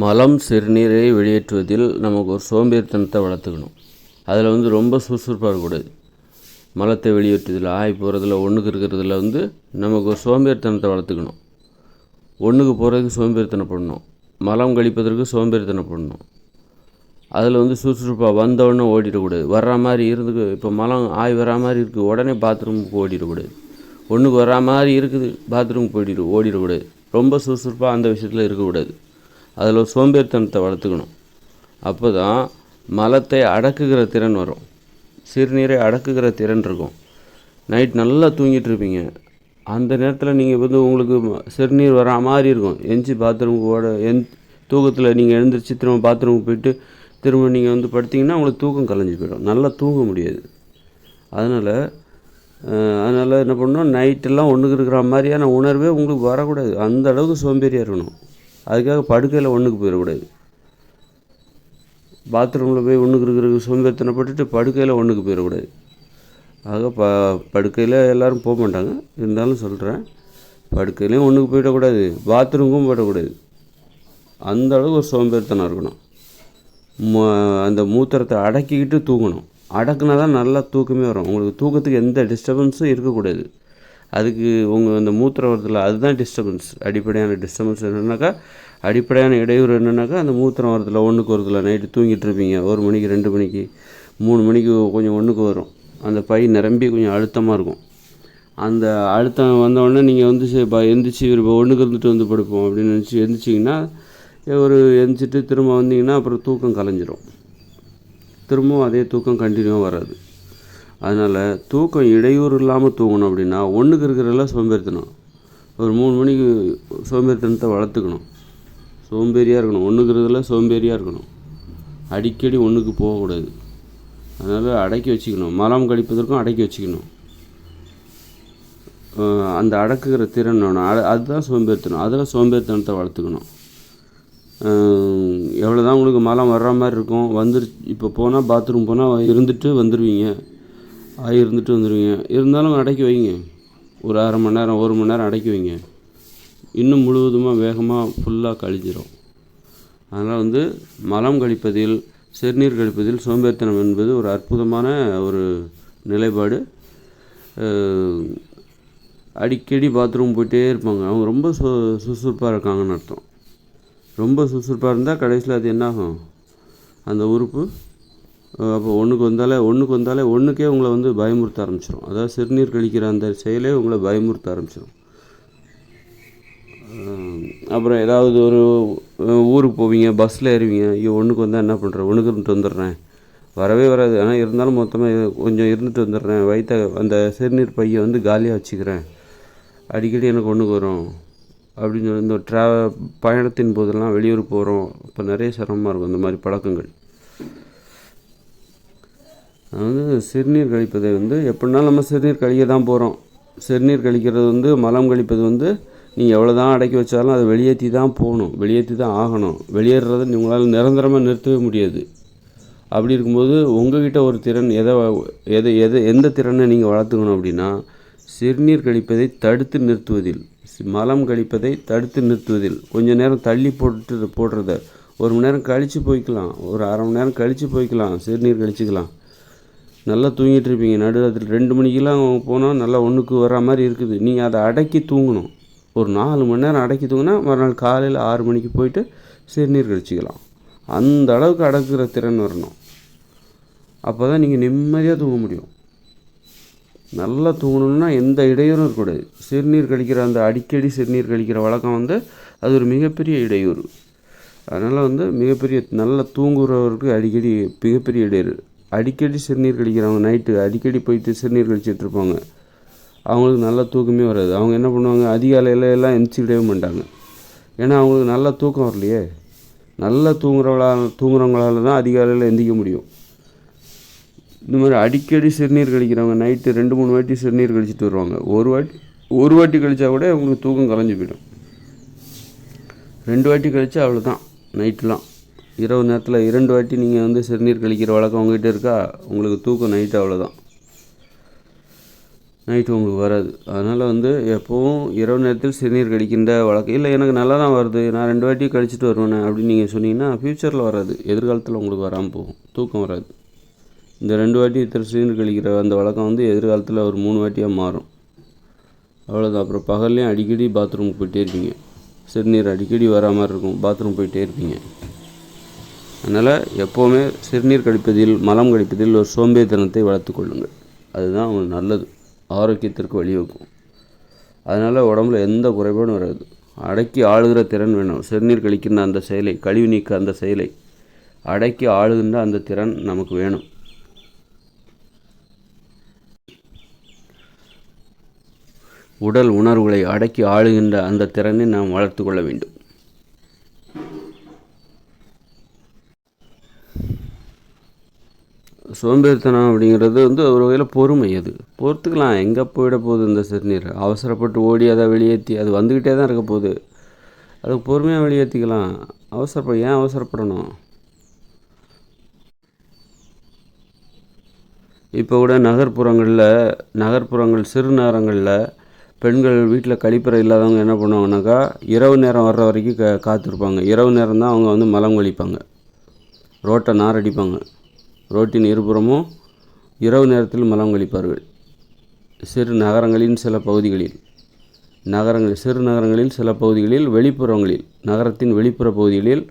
மலம் சிறுநீரை வெளியேற்றுவதில் நமக்கு ஒரு சோம்பேறித்தனத்தை வளர்த்துக்கணும். அதில் ரொம்ப சுறுசுறுப்பாக இருக்கக்கூடாது. மலத்தை வெளியேற்றுவதில் போகிறதுல ஒன்றுக்கு இருக்கிறதுல நமக்கு ஒரு சோம்பேறித்தனத்தை வளர்த்துக்கணும். ஒன்றுக்கு போகிறதுக்கு சோம்பேறித்தனப்படணும், மலம் கழிப்பதற்கு சோம்பேறித்தனப்படணும். அதில் சுறுசுறுப்பாக வந்தவுடனே ஓடிடக்கூடாது. வர்ற மாதிரி இருந்து இப்போ மலம் வரா மாதிரி இருக்குது, உடனே பாத்ரூமுக்கு ஓடிடக்கூடாது. ஒன்றுக்கு வரா மாதிரி இருக்குது, பாத்ரூமுக்கு ஓடிடக்கூடாது. ரொம்ப சுறுசுறுப்பாக அந்த விஷயத்தில் இருக்கக்கூடாது. அதில் ஒரு சோம்பேறித்தனத்தை வளர்த்துக்கணும். அப்போ தான் மலத்தை அடக்குகிற திறன் வரும், சிறுநீரை அடக்குகிற திறன் இருக்கும். நைட் நல்லா தூங்கிட்டு இருப்பீங்க, அந்த நேரத்தில் நீங்கள் உங்களுக்கு சிறுநீர் வரா மாதிரி இருக்கும். எந்திச்சி பாத்ரூமுக்கு தூக்கத்தில் நீங்கள் எழுந்திரிச்சு திரும்ப பாத்ரூமுக்கு போயிட்டு திரும்ப நீங்கள் படுத்திங்கன்னா உங்களுக்கு தூக்கம் கலைஞ்சி போயிடும், நல்லா தூங்க முடியாது. அதனால் என்ன பண்ணணும், நைட்டெல்லாம் ஒன்றுக்கு இருக்கிற மாதிரியான உணர்வே உங்களுக்கு வரக்கூடாது. அந்த அளவுக்கு சோம்பேறியாக இருக்கணும். அதுக்காக படுக்கையில் ஒன்றுக்கு போயிடக்கூடாது. பாத்ரூமில் போய் ஒன்றுக்கு இருக்கிற சோம்பேறித்தனப்பட்டுட்டு படுக்கையில் ஒன்றுக்கு போயிடக்கூடாது. ஆக படுக்கையில் எல்லோரும் போக மாட்டாங்க, இருந்தாலும் சொல்கிறேன், படுக்கையிலையும் ஒன்றுக்கு போயிடக்கூடாது, பாத்ரூமுக்கும் போயிடக்கூடாது. அந்த அளவுக்கு ஒரு சோம்பேறித்தனம் இருக்கணும். அந்த மூத்திரத்தை அடக்கிக்கிட்டு தூங்கணும். அடக்குனா தான் நல்லா தூக்கமே வரும். உங்களுக்கு தூக்கத்துக்கு எந்த டிஸ்டர்பன்ஸும் இருக்கக்கூடாது. அதுக்கு அந்த மூத்திரம் வரதில்ல, அதுதான் டிஸ்டர்பன்ஸ். அடிப்படையான டிஸ்டர்பன்ஸ் என்னென்னாக்கா, அடிப்படையான இடையூறு என்னென்னாக்கா அந்த மூத்திரம் வரதில்ல, ஒன்றுக்கு வரதில்ல. நைட்டு தூங்கிட்டு இருப்பீங்க, 1 மணிக்கு 2 மணிக்கு 3 மணிக்கு கொஞ்சம் ஒன்றுக்கு வரும். அந்த பை நிரம்பி கொஞ்சம் அழுத்தமாக இருக்கும். அந்த அழுத்தம் வந்தோடனே நீங்கள் எந்திரிச்சு ஒன்றுக்கு இருந்துட்டு படுப்போம் அப்படின்னு நினச்சி எந்திரிச்சிங்கன்னா எந்திரிச்சிட்டு திரும்ப வந்தீங்கன்னா அப்புறம் தூக்கம் கலைஞ்சிரும். திரும்பவும் அதே தூக்கம் கண்டினியூவாக வராது. அதனால் தூக்கம் இடையூறு இல்லாமல் தூங்கணும் அப்படின்னா ஒன்றுக்கு இருக்கிறதெல்லாம் சோம்பேறித்தனம். ஒரு 3 மணிக்கு சோம்பேறித்தனத்தை வளர்த்துக்கணும். சோம்பேறியாக இருக்கணும், ஒன்றுக்கு இருக்கிறதுல சோம்பேறியாக இருக்கணும். அடிக்கடி ஒன்றுக்கு போகக்கூடாது. அதனால் அடக்கி வச்சுக்கணும். மலம் கழிப்பதற்கும் அடக்கி வச்சுக்கணும். அந்த அடக்குகிற திறன் வேணும். அதுதான் சோம்பேறித்தனம். அதில் சோம்பேறித்தனத்தை வளர்த்துக்கணும். எவ்வளோ தான் உங்களுக்கு மலம் வர்ற மாதிரி இருக்கும், இப்போ போனால் பாத்ரூம் போனால் இருந்துட்டு வந்துடுவீங்க, இருந்தாலும் அடக்கி வைங்க. ஒரு அரை மணி நேரம் 1 மணி நேரம் அடக்கி வைங்க. இன்னும் முழுவதுமாக வேகமாக ஃபுல்லாக கழிஞ்சிடும். அதனால் மலம் கழிப்பதில், சிறுநீர் கழிப்பதில் சோம்பேறித்தனம் என்பது ஒரு அற்புதமான ஒரு நிலைப்பாடு. அடிக்கடி பாத்ரூம் போயிட்டே இருப்பாங்க, அவங்க ரொம்ப சுறுசுறுப்பாக இருக்காங்கன்னு அர்த்தம். ரொம்ப சுறுசுறுப்பாக இருந்தால் கடைசியில் அது என்னாகும், அந்த உறுப்பு அப்போ ஒன்றுக்கு வந்தாலே ஒன்றுக்கே உங்களை பயமுறுத்த ஆரம்பிச்சிடும். அதாவது சிறுநீர் கழிக்கிற அந்த செயலே உங்களை பயமுறுத்த ஆரம்பிச்சிடும். அப்புறம் ஏதாவது ஒரு ஊருக்கு போவீங்க, பஸ்ஸில் ஏறுவீங்க, ஐயோ ஒன்றுக்கு வந்தால் என்ன பண்ணுறேன், ஒன்றுக்கு இருந்துட்டு வந்துடுறேன், வரவே வராது, ஆனால் இருந்தாலும் மொத்தமாக கொஞ்சம் இருந்துட்டு வந்துடுறேன், அந்த சிறுநீர் பையை காலியாக வச்சுக்கிறேன், அடிக்கடி எனக்கு ஒன்றுக்கு வரும் அப்படின்னு சொல்லி இந்த பயணத்தின் போதெல்லாம் வெளியூர் போகிறோம், இப்போ நிறைய சிரமமாக இருக்கும் இந்த மாதிரி பழக்கங்கள். சிறுநீர் கழிப்பதை எப்படினாலும் நம்ம சிறுநீர் கழிக்க தான் போகிறோம். சிறுநீர் கழிக்கிறது மலம் கழிப்பது நீங்கள் எவ்வளோ தான் அடக்கி வச்சாலும் அதை வெளியேற்றி தான் போகணும், வெளியேற்றி தான் ஆகணும். வெளியேறதை உங்களால் நிரந்தரமாக நிறுத்தவே முடியாது. அப்படி இருக்கும்போது உங்கள்கிட்ட ஒரு திறன் எந்த திறனை நீங்கள் வளர்த்துக்கணும் அப்படின்னா, சிறுநீர் கழிப்பதை தடுத்து நிறுத்துவதில், மலம் கழிப்பதை தடுத்து நிறுத்துவதில் கொஞ்சம் நேரம் தள்ளி போடுறத 1 மணி நேரம் கழித்து போய்க்கலாம், ஒரு அரை மணி நேரம் கழித்து போய்க்கலாம், சிறுநீர் கழிச்சிக்கலாம். நல்லா தூங்கிட்டு இருப்பீங்க, நடுராத்திரி 2 மணிக்கெலாம் போனால் நல்லா ஒன்றுக்கு வர மாதிரி இருக்குது. நீங்கள் அதை அடக்கி தூங்கணும். ஒரு 4 மணி நேரம் அடக்கி தூங்கினா மறுநாள் காலையில் 6 மணிக்கு போயிட்டு சிறுநீர் கழிச்சிக்கலாம். அந்த அளவுக்கு அடக்குகிற திறன் வரணும். அப்போ தான் நீங்கள் நிம்மதியாக தூங்க முடியும். நல்லா தூங்கணுன்னா எந்த இடையூறும் இருக்கக்கூடாது. சிறுநீர் கழிக்கிற அந்த அடிக்கடி சிறுநீர் கழிக்கிற வழக்கம் அது ஒரு மிகப்பெரிய இடையூறு. அதனால் மிகப்பெரிய நல்லா தூங்குறவருக்கு அடிக்கடி மிகப்பெரிய இடையூறு. அடிக்கடி சிறுநீர் கழிக்கிறவங்க நைட்டு அடிக்கடி போயிட்டு சிறுநீர் கழிச்சிட்ருப்பாங்க, அவங்களுக்கு நல்லா தூக்கமே வராது. அவங்க என்ன பண்ணுவாங்க, அதிகாலையில் எல்லாம் எந்திரிச்சிக்கிட்டே மாட்டாங்க. ஏன்னா அவங்களுக்கு நல்லா தூக்கம் வரலையே. நல்லா தூங்குறவங்களால தான் அதிகாலையில் எந்திரிக்க முடியும். இந்த மாதிரி அடிக்கடி சிறுநீர் கழிக்கிறவங்க நைட்டு 2-3 வாட்டி சிறுநீர் கழிச்சிட்டு வருவாங்க. ஒரு வாட்டி கழித்தா கூட உங்களுக்கு தூக்கம் கலைஞ்சி போயிடும். 2 வாட்டி கழித்தா அவ்வளோதான். நைட்டெலாம் இரவு நேரத்தில் 2 வாட்டி நீங்கள் சிறுநீர் கழிக்கிற வழக்கம் உங்கள்கிட்ட இருக்கா, உங்களுக்கு தூக்கம் நைட்டு அவ்வளோதான். நைட்டு உங்களுக்கு வராது. அதனால் வந்து எப்போவும் இரவு நேரத்தில் சிறுநீர் கழிக்கின்ற வழக்கம் இல்லை, எனக்கு நல்லா தான் வருது, நான் 2 வாட்டி கழிச்சிட்டு வருவேனே அப்படின்னு நீங்கள் சொன்னீங்கன்னா ஃப்யூச்சரில் வராது, எதிர்காலத்தில் உங்களுக்கு வராமல் போகும், தூக்கம் வராது. இந்த 2 வாட்டி சிறுநீர் கழிக்கிற அந்த வழக்கம் வந்து எதிர்காலத்தில் ஒரு 3 வாட்டியாக மாறும். அவ்வளோதான். அப்புறம் பகல்லையும் அடிக்கடி பாத்ரூமுக்கு போயிட்டே இருப்பீங்க, சிறுநீர் அடிக்கடி வரா மாதிரி இருக்கும், பாத்ரூம் போயிட்டே இருப்பீங்க. அதனால் எப்போவுமே சிறுநீர் கழிப்பதில், மலம் கழிப்பதில் ஒரு சோம்பேறித்தனத்தை வளர்த்து கொள்ளுங்கள். அதுதான் உங்களுக்கு நல்லது, ஆரோக்கியத்திற்கு வழிவகுக்கும். அதனால் உடம்புல எந்த குறைபாடும் வராது. அடக்கி ஆளுகிற திறன் வேணும். சிறுநீர் கழிக்கின்ற அந்த செயலை, கழிவு நீக்க அந்த செயலை அடக்கி ஆளுகின்ற அந்த திறன் நமக்கு வேணும். உடல் உணர்வுகளை அடக்கி ஆளுகின்ற அந்த திறனை நாம் வளர்த்து கொள்ள வேண்டும். சோம்பேறித்தனம் அப்படிங்கிறது வந்து ஒரு வகையில் பொறுமை. அது பொறுத்துக்கலாம், எங்கே போயிட போகுது இந்த சிறுநீர், அவசரப்பட்டு ஓடி அதை வெளியேற்றி அது வந்துக்கிட்டே தான் இருக்க போகுது, அதுக்கு பொறுமையாக வெளியேற்றிக்கலாம். ஏன் அவசரப்படணும்? இப்போ கூட நகர்ப்புறங்கள் சிறு நகரங்களில் பெண்கள் வீட்டில் கழிப்பறை இல்லாதவங்க என்ன பண்ணுவாங்கனாக்கா, இரவு நேரம் வர்ற வரைக்கும் காத்திருப்பாங்க. இரவு நேரம் தான் அவங்க வந்து மலம் கழிப்பாங்க, ரோட்டை நாரடிப்பாங்க. ரோட்டின் இருபுறமும் இரவு நேரத்தில் மலம் கழிப்பார்கள். சிறு நகரங்களின் சில பகுதிகளில் வெளிப்புறங்களில், நகரத்தின் வெளிப்புற பகுதிகளில்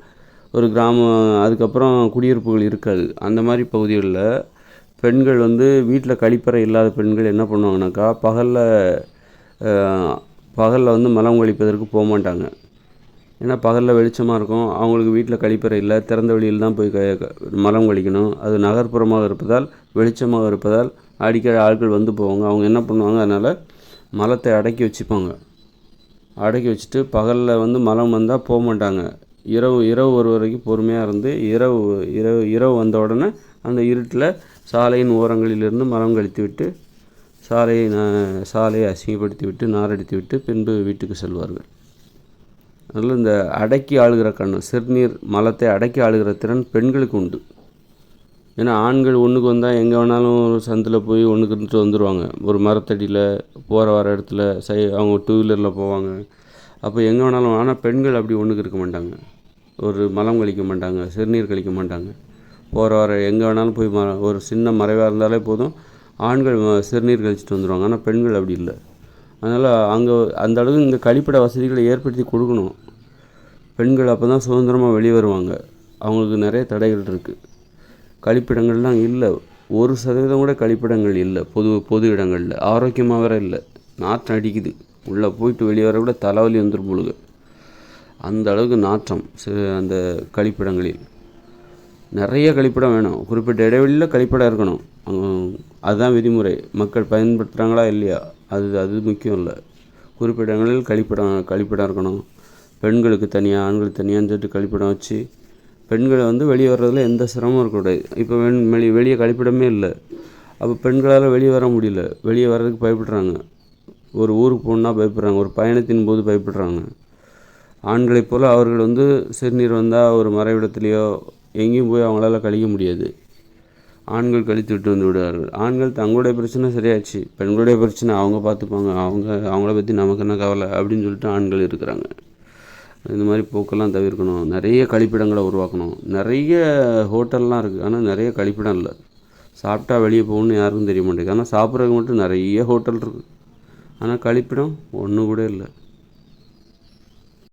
ஒரு கிராமம், அதுக்கப்புறம் குடியிருப்புகள் இருக்காது. அந்த மாதிரி பகுதிகளில் பெண்கள் வந்து வீட்டில் கழிப்பறை இல்லாத பெண்கள் என்ன பண்ணுவாங்கனாக்கா, பகலில் வந்து மலம் கழிப்பதற்கு போக மாட்டாங்க. ஏன்னா பகலில் வெளிச்சமாக இருக்கும், அவங்களுக்கு வீட்டில் கழிப்பறை இல்லை, திறந்த வெளியில் தான் போய் மலம் கழிக்கணும். அது நகர்ப்புறமாக இருப்பதால், வெளிச்சமாக இருப்பதால் அடிக்கடி ஆட்கள் வந்து போவாங்க. அவங்க என்ன பண்ணுவாங்க, அதனால் மலத்தை அடக்கி வச்சுட்டு பகலில் வந்து மலம் வந்தால் போக மாட்டாங்க. இரவு ஒரு வரைக்கும் பொறுமையாக இருந்து இரவு வந்த உடனே அந்த இருட்டில் சாலையின் ஓரங்களிலிருந்து மலம் கழித்து விட்டு சாலையை அசிங்கப்படுத்தி விட்டு நாரடித்து விட்டு பின்பு வீட்டுக்கு செல்வார்கள். அதனால் இந்த அடக்கி ஆளுகிற சிறுநீர் மலத்தை அடக்கி ஆளுகிற திறன் பெண்களுக்கு உண்டு. ஏன்னா ஆண்கள் ஒன்றுக்கு வந்தால் எங்கே வேணாலும் ஒரு சந்தில் போய் ஒன்றுக்கு இருந்துட்டு வந்துடுவாங்க. ஒரு மரத்தடியில் போகிற வர இடத்துல அவங்க 2 வீலரில் போவாங்க, அப்போ எங்கே வேணாலும். ஆனால் பெண்கள் அப்படி ஒன்றுக்கு இருக்க மாட்டாங்க, ஒரு மலம் கழிக்க மாட்டாங்க, சிறுநீர் கழிக்க மாட்டாங்க. போகிற வர எங்கே வேணாலும் போய் ஒரு சின்ன மறைவாக இருந்தாலே போதும், ஆண்கள் சிறுநீர் கழிச்சிட்டு வந்துடுவாங்க. ஆனால் பெண்கள் அப்படி இல்லை. அதனால் அங்கே அந்த அளவுக்கு இங்கே கழிப்பிட வசதிகளை ஏற்படுத்தி கொடுக்கணும். பெண்கள் அப்போ தான் சுதந்திரமாக வெளியே வருவாங்க. அவங்களுக்கு நிறைய தடைகள் இருக்குது. கழிப்பிடங்கள்லாம் இல்லை, 1% கூட கழிப்பிடங்கள் இல்லை. பொது இடங்களில் ஆரோக்கியமாக வேறு இல்லை, நாற்றம் அடிக்குது. உள்ளே போயிட்டு வெளியே வர கூட தலைவலி வந்துடும் பொழுது, அந்த அளவுக்கு நாற்றம் அந்த கழிப்பிடங்களில். நிறைய கழிப்பிடம் வேணும், குறிப்பிட்ட இடைவெளியில் கழிப்பிடம் இருக்கணும். அதுதான் விதிமுறை. மக்கள் பயன்படுத்துகிறாங்களா இல்லையா, அது முக்கியம் இல்லை. குறிப்பிட்ட இடங்களில் கழிப்பிடம் இருக்கணும். பெண்களுக்கு தனியாக, ஆண்களுக்கு தனியான்னு சொல்லிட்டு கழிப்பிடம் வச்சு பெண்களை வந்து வெளியே வர்றதுல எந்த சிரமம் இருக்கக்கூடாது. இப்போ வெளியே கழிப்பிடமே இல்லை, அப்போ பெண்களால் வெளியே வர முடியல, வெளியே வர்றதுக்கு பயப்படுறாங்க. ஒரு ஊருக்கு போகணுன்னா பயப்படுறாங்க, ஒரு பயணத்தின் போது பயப்படுறாங்க. ஆண்களைப் போல் அவர்கள் வந்து சிறுநீர் வந்தால் ஒரு மறைவிடத்துலையோ எங்கேயும் போய் அவங்களால கழிக்க முடியாது. ஆண்கள் கழித்து விட்டு வந்து விடுவார்கள். ஆண்கள் தங்களுடைய பிரச்சனை சரியாச்சு, பெண்களுடைய பிரச்சனை அவங்க பார்த்துப்பாங்க, அவங்கள பற்றி நமக்கு என்ன கவலை அப்படின்னு சொல்லிட்டு ஆண்கள் இருக்கிறாங்க. இந்த மாதிரி போக்கெல்லாம் தவிர்க்கணும். நிறைய கழிப்பிடங்களை உருவாக்கணும். நிறைய ஹோட்டல்லாம் இருக்குது, ஆனால் நிறைய கழிப்பிடம் இல்லை. சாப்பிட்டா வெளியே போகணுன்னு யாருக்கும் தெரிய மாட்டேங்குது. ஆனால் சாப்பிட்றதுக்கு மட்டும் நிறைய ஹோட்டல் இருக்குது, ஆனால் கழிப்பிடம் ஒன்று கூட இல்லை.